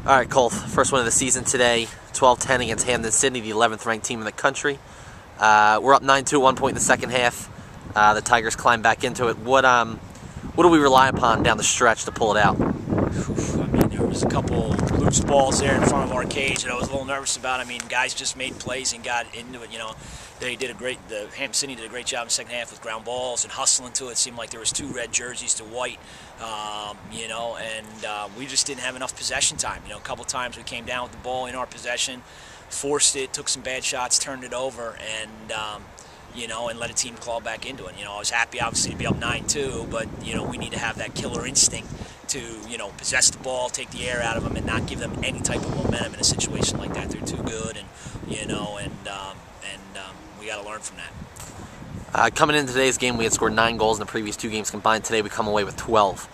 All right, Cole, first win of the season today, 12-10 against Hampden-Sydney, the 11th ranked team in the country. We're up 9-2 at one point in the second half. The Tigers climbed back into it. What do we rely upon down the stretch to pull it out? I mean, there was a couple loose balls there in front of our cage that I was a little nervous about. I mean, guys just made plays and got into it. You know, the Hampden-Sydney did a great job in the second half with ground balls and hustling to it. It seemed like there was 2 red jerseys to white. You know, and we just didn't have enough possession time. You know, a couple times we came down with the ball in our possession, forced it, took some bad shots, turned it over, and you know, and let a team claw back into it. You know, I was happy, obviously, to be up 9-2, but, you know, we need to have that killer instinct to, you know, possess the ball, take the air out of them, and not give them any type of momentum in a situation like that. They're too good, and, you know, and we got to learn from that. Coming into today's game, we had scored 9 goals in the previous 2 games combined. Today we come away with 12.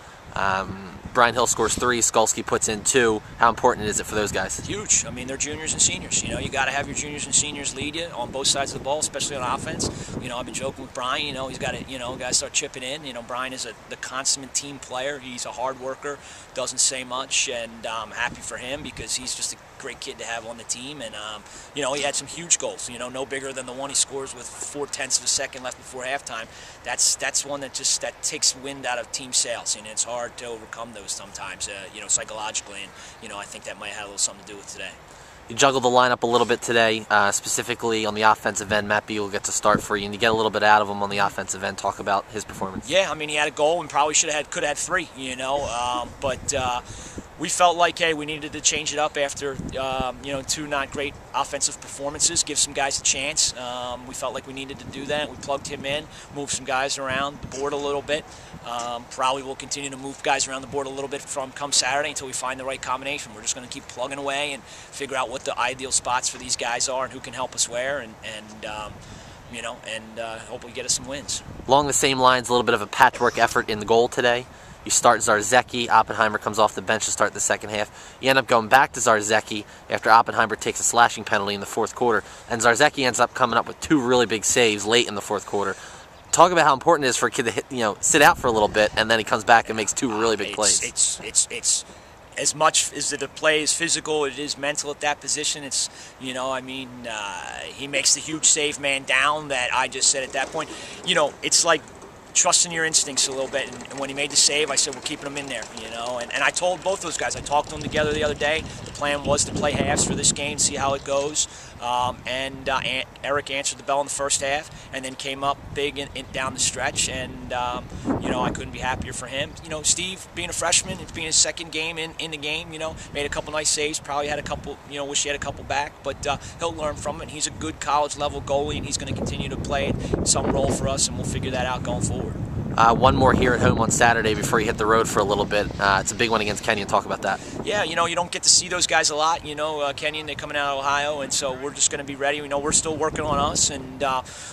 Brian Hill scores 3, Skolsky puts in 2. How important is it for those guys? Huge. I mean, they're juniors and seniors. You know, you got to have your juniors and seniors lead you on both sides of the ball, especially on offense. You know, I've been joking with Brian. You know, he's got to, you know, got to start chipping in. You know, Brian is the consummate team player. He's a hard worker, doesn't say much, and I'm happy for him because he's just a great kid to have on the team. And you know, he had some huge goals. You know, no bigger than the one he scores with 0.4 of a second left before halftime. That's one that takes wind out of team sails, and it's hard to overcome those sometimes, you know, psychologically, and, you know, I think that might have a little something to do with today. You juggled the lineup a little bit today, specifically on the offensive end. Matt B will get to start for you, and you get a little bit out of him on the offensive end. Talk about his performance. Yeah, I mean, he had a goal and probably could have had 3, you know, but we felt like, hey, we needed to change it up after, you know, 2 not great offensive performances, give some guys a chance. We felt like we needed to do that. We plugged him in, moved some guys around the board a little bit. Probably will continue to move guys around the board a little bit from come Saturday until we find the right combination. We're just going to keep plugging away and figure out what the ideal spots for these guys are and who can help us where, and you know, and hopefully get us some wins. Along the same lines, a little bit of a patchwork effort in the goal today. You start Zarzecki, Oppenheimer comes off the bench to start the second half. You end up going back to Zarzecki after Oppenheimer takes a slashing penalty in the 4th quarter, and Zarzecki ends up coming up with 2 really big saves late in the 4th quarter. Talk about how important it is for a kid to hit, you know, sit out for a little bit, and then he comes back and makes 2 really big plays. It's as much as the play is physical, it is mental at that position. It's, you know, I mean, he makes the huge save man down that I just said at that point. You know, it's like trusting your instincts a little bit, and when he made the save, I said, we're keeping him in there, you know, and I told both those guys, I talked to them together the other day, the plan was to play halves for this game, see how it goes, and Eric answered the bell in the first half, and then came up big down the stretch, and, you know, I couldn't be happier for him. You know, Steve, being a freshman, it's being his 2nd game in the game, you know, made a couple nice saves, probably had a couple, you know, wish he had a couple back, but he'll learn from it. He's a good college-level goalie, and he's going to continue to play some role for us, and we'll figure that out going forward. One more here at home on Saturday before you hit the road for a little bit. It's a big one against Kenyon. Talk about that. Yeah, you know, you don't get to see those guys a lot. You know, Kenyon, they're coming out of Ohio, and so we're just going to be ready. We know we're still working on us, and,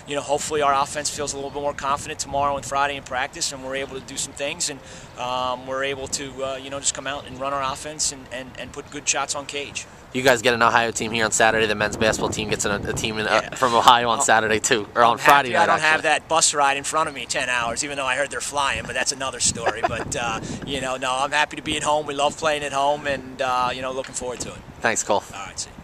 you know, hopefully our offense feels a little bit more confident tomorrow and Friday in practice, and we're able to do some things, and we're able to, you know, just come out and run our offense and put good shots on cage. You guys get an Ohio team here on Saturday. The men's basketball team gets a team from Ohio on Saturday too, or on Friday night. I don't have that bus ride in front of me 10 hours, even though I heard they're flying, but that's another story. But you know, no, I'm happy to be at home. We love playing at home, and you know, looking forward to it. Thanks, Cole. All right, see you.